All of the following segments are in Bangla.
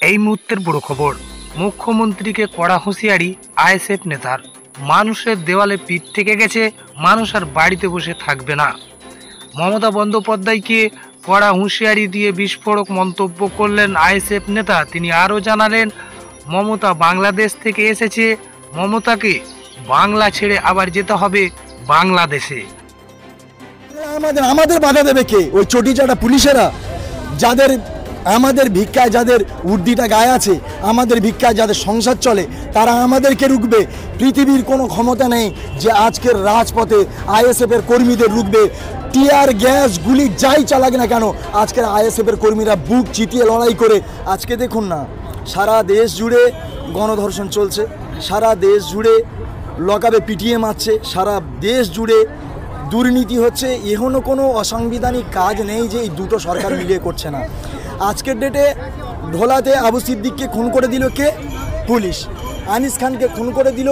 এই মুহূর্তের বড় খবর, মুখ্যমন্ত্রীকে কড়া হুঁশিয়ারি আইএসএফ নেতার। মানুষের দেওয়ালে পিঠ থেকে গেছে, মানুষ আর বাড়িতে বসে থাকবে না। মমতা বন্দ্যোপাধ্যায়কে কড়া হুঁশিয়ারি দিয়ে বিস্ফোরক মন্তব্য করলেন আইএসএফ নেতা। তিনি আরও জানালেন, মমতা বাংলাদেশ থেকে এসেছে, মমতাকে বাংলা ছেড়ে আবার যেতে হবে বাংলাদেশে। আমাদের বাধা দেবে কে? ওই চটিচাটা পুলিশেরা, যাদের আমাদের ভিক্ষায়, যাদের উর্দিটা গায়ে আছে, আমাদের ভিক্ষায় যাদের সংসার চলে, তারা আমাদেরকে রুখবে। পৃথিবীর কোনো ক্ষমতা নেই যে আজকের রাজপথে আইএসএফের কর্মীদের রুখবে। টিয়ার গ্যাস গুলি যাই চালাক না কেন, আজকের আইএসএফের কর্মীরা বুক চিতিয়ে লড়াই করে। আজকে দেখুন না, সারা দেশ জুড়ে গণধর্ষণ চলছে, সারা দেশ জুড়ে লকআপে পিটিয়ে মারছে, সারা দেশ জুড়ে দুর্নীতি হচ্ছে। এখনও কোনো অসাংবিধানিক কাজ নেই যে এই দুটো সরকার মিলিয়ে করছে না। আজকের ডেটে ভোলাতে আবু সিদ্দিককে খুন করে দিল কে? পুলিশ। আনিস খানকে খুন করে দিল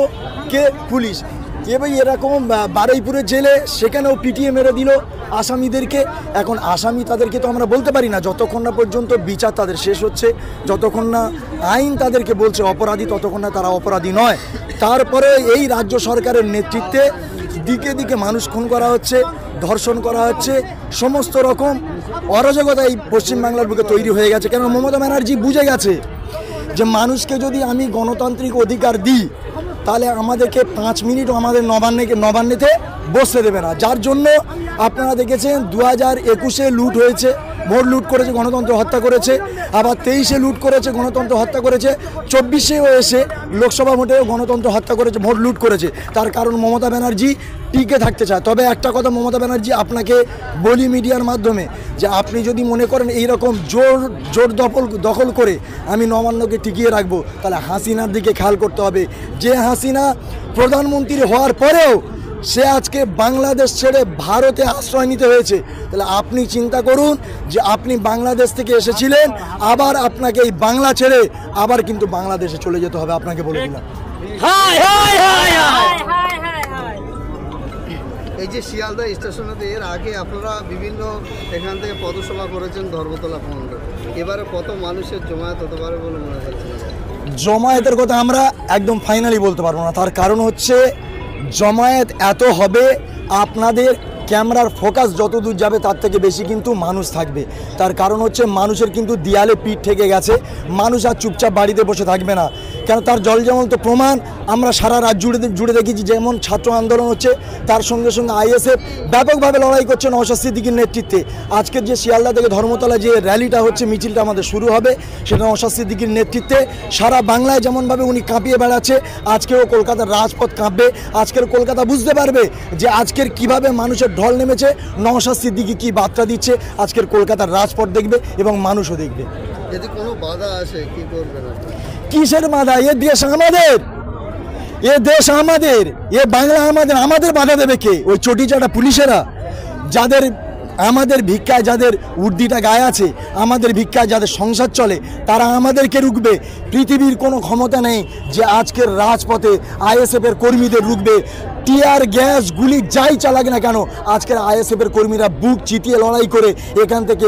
কে? পুলিশ। এবার এরকম বারুইপুরের জেলে, সেখানেও পিটিয়ে মেরে দিল আসামিদেরকে। এখন আসামি তাদেরকে তো আমরা বলতে পারি না যতক্ষণ না পর্যন্ত বিচার তাদের শেষ হচ্ছে, যতক্ষণ না আইন তাদেরকে বলছে অপরাধী, ততক্ষণ না তারা অপরাধী নয়। তারপরে এই রাজ্য সরকারের নেতৃত্বে দিকে দিকে মানুষ খুন করা হচ্ছে, ধর্ষণ করা হচ্ছে, সমস্ত রকম অরাজকতা এই পশ্চিমবাংলার বুকে তৈরি হয়ে গেছে। কেন মমতা ব্যানার্জি বুঝে গেছে যে মানুষকে যদি আমি গণতান্ত্রিক অধিকার দিই, তাহলে আমাদেরকে 5 মিনিটও আমাদের নবান্নেতে বসতে দেবে না। যার জন্য আপনারা দেখেছেন 2021-এ লুট হয়েছে, ভোট লুট করেছে, গণতন্ত্র হত্যা করেছে। আবার 23-এ লুট করেছে, গণতন্ত্র হত্যা করেছে। 24-এও এসে লোকসভা ভোটেও গণতন্ত্র হত্যা করেছে, ভোট লুট করেছে। তার কারণ মমতা ব্যানার্জি টিকে থাকতে চায়। তবে একটা কথা মমতা ব্যানার্জি আপনাকে বলি মিডিয়ার মাধ্যমে, যে আপনি যদি মনে করেন এইরকম জোর দখল করে আমি নবান্নকে টিকিয়ে রাখবো, তাহলে হাসিনার দিকে খেয়াল করতে হবে। যে হাসিনা প্রধানমন্ত্রী হওয়ার পরেও সে আজকে বাংলাদেশ ছেড়ে ভারতে আশ্রয় নিতে হয়েছে। তাহলে আপনি চিন্তা করুন যে আপনি বাংলাদেশ থেকে এসেছিলেন, আবার আপনাকে এই বাংলা ছেড়ে আবার কিন্তু বাংলাদেশে চলে যেতে হবে, আপনাকে বলে দিলাম। এই যে শিয়ালদা স্টেশনেতে এর আগে আপনারা বিভিন্ন এখান থেকে পদসভা করেছেন ধর্মতলা পর্যন্ত, এবারে কত মানুষের জমায়েত হতে পারে বলে মনে হচ্ছে? জমায়েতের কথা আমরা একদম ফাইনালি বলতে পারবো না। তার কারণ হচ্ছে জমায়েত এত হবে, আপনাদের ক্যামেরার ফোকাস যত দূর যাবে তার থেকে বেশি কিন্তু মানুষ থাকবে। তার কারণ হচ্ছে মানুষের কিন্তু দেয়ালে পিঠ থেকে গেছে, মানুষ আর চুপচাপ বাড়িতে বসে থাকবে না। কেন তার জলজমন্ত প্রমাণ আমরা সারা রাত জুড়ে দেখেছি। যেমন ছাত্র আন্দোলন হচ্ছে, তার সঙ্গে সঙ্গে আইএসএফ ব্যাপকভাবে লড়াই করছে নওশাদ সিদ্দিকীর নেতৃত্বে। আজকের যে শিয়ালদা থেকে ধর্মতলা যে র্যালিটা হচ্ছে, মিছিলটা আমাদের শুরু হবে, সেটা নওশাদ সিদ্দিকীর নেতৃত্বে। সারা বাংলায় যেমনভাবে উনি কাঁপিয়ে বেড়াচ্ছে, আজকেও কলকাতার রাজপথ কাঁপবে। আজকের কলকাতা বুঝতে পারবে যে আজকের কিভাবে মানুষের ঢল নেমেছে, নওশাদ সিদ্দিকী কী বার্তা দিচ্ছে। আজকের কলকাতার রাজপথ দেখবে এবং মানুষও দেখবে। যদি কোনো বাধা আসে কি করবেন? কিসের বাধা? এ দেশ আমাদের, এ দেশ আমাদের, এ বাংলা আমাদের। আমাদের বাধা দেবে কে? ওই চটিচাটা পুলিশেরা, যাদের আমাদের ভিক্ষায়, যাদের উর্দিটা গায়ে আছে, আমাদের ভিক্ষায় যাদের সংসার চলে, তারা আমাদেরকে রুখবে। পৃথিবীর কোনো ক্ষমতা নেই যে আজকের রাজপথে আইএসএফের কর্মীদের রুখবে। টিয়ার গ্যাস গুলি যাই চালাক না কেন, আজকের আইএসএফের কর্মীরা বুক চিতিয়ে লড়াই করে এখান থেকে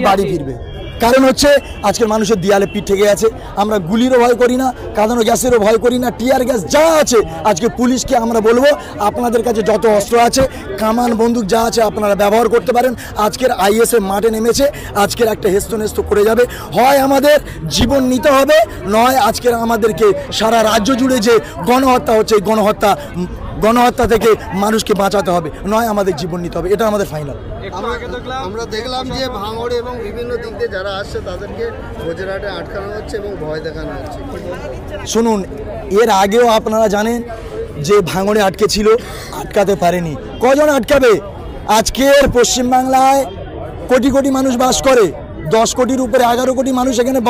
বাড়ি ফিরবে। কারণ হচ্ছে আজকের মানুষের দেয়ালে পিঠ থেকে গেছে। আমরা গুলিরও ভয় করি না, কাঁদানো গ্যাসেরও ভয় করি না, টিয়ার গ্যাস যা আছে। আজকে পুলিশকে আমরা বলবো, আপনাদের কাছে যত অস্ত্র আছে, কামান বন্দুক যা আছে, আপনারা ব্যবহার করতে পারেন। আজকের আইএসএফ মাঠে নেমেছে, আজকের একটা হেস্তনেস্ত করে যাবে। হয় আমাদের জীবন নিতে হবে, নয় আজকের আমাদেরকে সারা রাজ্য জুড়ে যে গণহত্যা হচ্ছে, এই গণহত্যা থেকে মানুষকে বাঁচাতে হবে, নয় আমাদের জীবন নিতে হবে। এটা আমাদের ফাইনাল। আমরা দেখলাম যে ভাঙড়ে এবং বিভিন্ন দিক দিয়ে যারা আসছে তাদেরকে গুজরাটে আটকানো হচ্ছে এবং ভয় দেখানো হচ্ছে। শুনুন, এর আগেও আপনারা জানেন যে ভাঙড়ে আটকে ছিল, আটকাতে পারেনি। কজন আটকাবে? আজকের পশ্চিমবাংলায় কোটি কোটি মানুষ বাস করে, 10 কোটির উপরে 11 কোটি মানুষ এখানে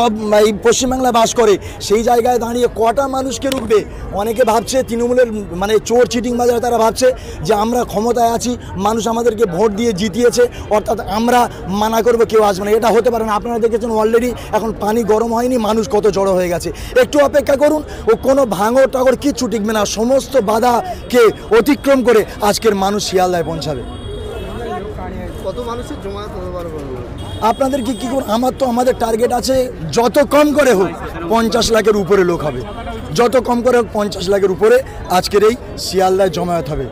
এই পশ্চিমবাংলায় বাস করে। সেই জায়গায় দাঁড়িয়ে কটা মানুষকে রুখবে? অনেকে ভাবছে তৃণমূলের মানে চোর চিটিং বাজারে, তারা ভাবছে যে আমরা ক্ষমতায় আছি, মানুষ আমাদেরকে ভোট দিয়ে জিতিয়েছে, অর্থাৎ আমরা মানা করবো, কেউ আসবে না। এটা হতে পারে না। আপনারা দেখেছেন অলরেডি এখন পানি গরম হয়নি, মানুষ কত জড়ো হয়ে গেছে। একটু অপেক্ষা করুন, ও কোনো ভাঙর টাগর কিচ্ছু টিকবে না। সমস্ত বাধাকে অতিক্রম করে আজকের মানুষ শিয়ালদায় পৌঁছাবে। কত মানুষের জমায়েত হতে পারবে? আপনাদেরকে কী করুন, আমার তো আমাদের টার্গেট আছে যত কম করে হোক 50 লাখের উপরে লোক হবে, যত কম করে হোক 50 লাখের উপরে আজকের এই শিয়ালদায় জমায়েত হবে।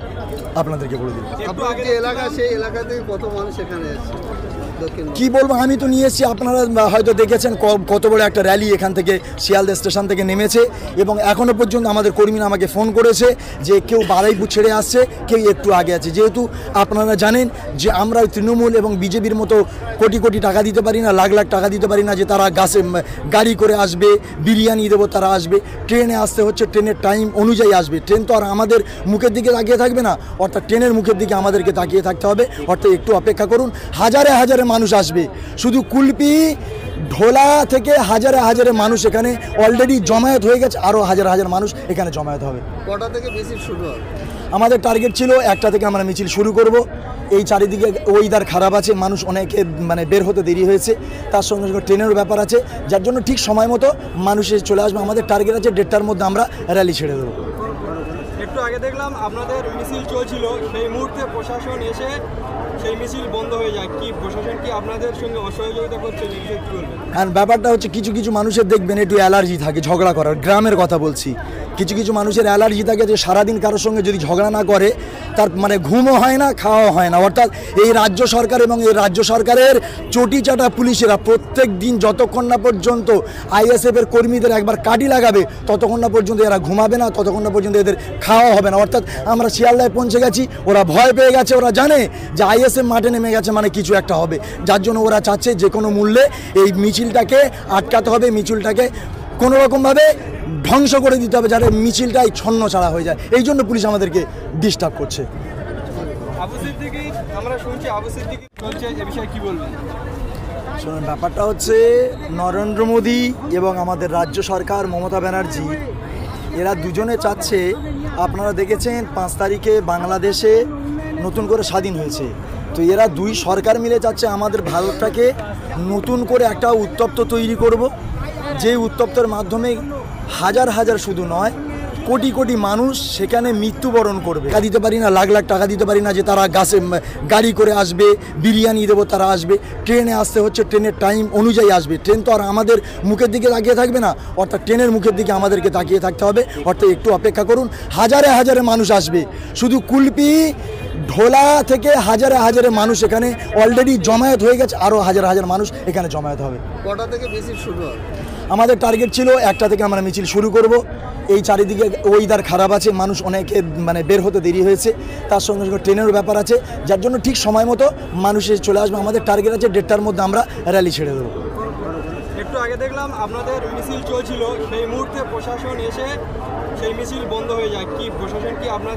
আপনাদেরকে বলে দিই আপনার যে এলাকা সেই এলাকা থেকে কত মানুষ এখানে এসেছে দক্ষিণ কি বলবো, আমি তো নিয়ে এসেছি, আপনারা হয়তো দেখেছেন কত বড় একটা র্যালি এখান থেকে শিয়ালদা স্টেশন থেকে নেমেছে এবং এখনও পর্যন্ত আমাদের কর্মীরা আমাকে ফোন করেছে যে কেউ বারুইপুর ছেড়ে আসছে, কেউ একটু আগে আছে। যেহেতু আপনারা জানেন যে আমরা তৃণমূল এবং বিজেপির মতো কোটি কোটি টাকা দিতে পারি না, লাখ লাখ টাকা দিতে পারি না যে তারা গাড়ি করে আসবে, বিরিয়ানি দেবো তারা আসবে। ট্রেনে আসতে হচ্ছে, ট্রেনের টাইম অনুযায়ী আসবে। ট্রেন তো আর আমাদের মুখের দিকে তাকিয়ে থাকবে না, অর্থাৎ ট্রেনের মুখের দিকে আমাদেরকে তাকিয়ে থাকতে হবে। অর্থাৎ একটু অপেক্ষা করুন, হাজারে হাজারে মানুষ আসবে। শুধু কুলপি ঢোলা থেকে হাজারে হাজারে মানুষ এখানে অলরেডি জমায়েত হয়ে গেছে, আরও হাজার হাজার মানুষ এখানে জমায়েত হবে। কটা থেকে বেশি শুরু হবে? আমাদের টার্গেট ছিল 1টা থেকে আমরা মিছিল শুরু করব। এই চারিদিকে ওয়েদার খারাপ আছে, মানুষ অনেকে বের হতে দেরি হয়েছে, তার সঙ্গে সঙ্গে ট্রেনেরও ব্যাপার আছে, যার জন্য ঠিক সময় মতো মানুষ এসে চলে আসবে। আমাদের টার্গেট আছে 1:30টার মধ্যে আমরা র্যালি ছেড়ে দেবো। একটু আগে দেখলাম আপনাদের মিছিল চলছিল, সেই মুহূর্তে প্রশাসন এসে সেই মিছিল বন্ধ হয়ে যায়। কি প্রশাসন কি আপনাদের সঙ্গে অসহযোগিতা করছে? এই বিষয়ে কি বলবেন? আর ব্যাপারটা হচ্ছে কিছু কিছু মানুষের দেখবেন একটু অ্যালার্জি থাকে ঝগড়া করার, গ্রামের কথা বলছি। কিছু কিছু মানুষের অ্যালার্জি থাকে যে সারাদিন কারোর সঙ্গে যদি ঝগড়া না করে তার ঘুমও হয় না, খাওয়াও হয় না। অর্থাৎ এই রাজ্য সরকার এবং এই রাজ্য সরকারের চটি চাটা পুলিশেরা প্রত্যেক দিন যতক্ষণ না পর্যন্ত আইএসএফের কর্মীদের একবার কাটি লাগাবে ততক্ষণ না পর্যন্ত এরা ঘুমাবে না, ততক্ষণ না পর্যন্ত এদের খাওয়া হবে না। অর্থাৎ আমরা শিয়ালদায় পৌঁছে গেছি, ওরা ভয় পেয়ে গেছে, ওরা জানে যে আইএসএফ মাঠে নেমে গেছে মানে কিছু একটা হবে, যার জন্য ওরা চাচ্ছে যে কোনো মূল্যে এই মিছিলটাকে আটকাতে হবে, মিছিলটাকে কোনো রকমভাবে ধ্বংস করে দিতে হবে, যাতে মিছিলটাই ছন্ন ছাড়া হয়ে যায়। এই জন্য পুলিশ আমাদেরকে ডিস্টার্ব করছে। আবু সিদ্দিকী, আমরা শুনছি আবু সিদ্দিকী চলছে, এ বিষয়ে কি বলবেন? শুনুন, ব্যাপারটা হচ্ছে নরেন্দ্র মোদী এবং আমাদের রাজ্য সরকার মমতা ব্যানার্জি এরা দুজনে চাচ্ছে, আপনারা দেখেছেন 5 তারিখে বাংলাদেশে নতুন করে স্বাধীন হয়েছে, তো এরা দুই সরকার মিলে চাচ্ছে আমাদের ভারতটাকে নতুন করে একটা উত্তপ্ত তৈরি করব, যে উত্তপ্তের মাধ্যমে হাজার হাজার শুধু নয় কোটি কোটি মানুষ সেখানে মৃত্যুবরণ করবে। টাকা দিতে পারি না, লাখ লাখ টাকা দিতে পারি না যে তারা গাড়ি করে আসবে, বিরিয়ানি দেবো তারা আসবে। ট্রেনে আসতে হচ্ছে, ট্রেনের টাইম অনুযায়ী আসবে। ট্রেন তো আর আমাদের মুখের দিকে তাকিয়ে থাকবে না, অর্থাৎ ট্রেনের মুখের দিকে আমাদেরকে তাকিয়ে থাকতে হবে। অর্থাৎ একটু অপেক্ষা করুন, হাজারে হাজারে মানুষ আসবে। শুধু কুলপি ঢোলা থেকে হাজারে হাজারে মানুষ এখানে অলরেডি জমায়েত হয়ে গেছে, আরও হাজার হাজার মানুষ এখানে জমায়েত হবে। কটা থেকে বেশি শুরু হবে? আমাদের টার্গেট ছিল 1টা থেকে আমরা মিছিল শুরু করব। এই চারিদিকে ওয়েদার খারাপ আছে, মানুষ অনেকে বের হতে দেরি হয়েছে, তার সঙ্গে সঙ্গে ট্রেনেরও ব্যাপার আছে, যার জন্য ঠিক সময় মতো মানুষ এসে চলে আসবে। আমাদের টার্গেট আছে 1:30টার মধ্যে আমরা র্যালি ছেড়ে দেবো। একটু আগে দেখলাম আপনাদের মিছিল চলছিল, সেই মুহূর্তে প্রশাসন এসে সেই মিছিল বন্ধ হয়ে যায়। কি প্রশাসন কি আপনার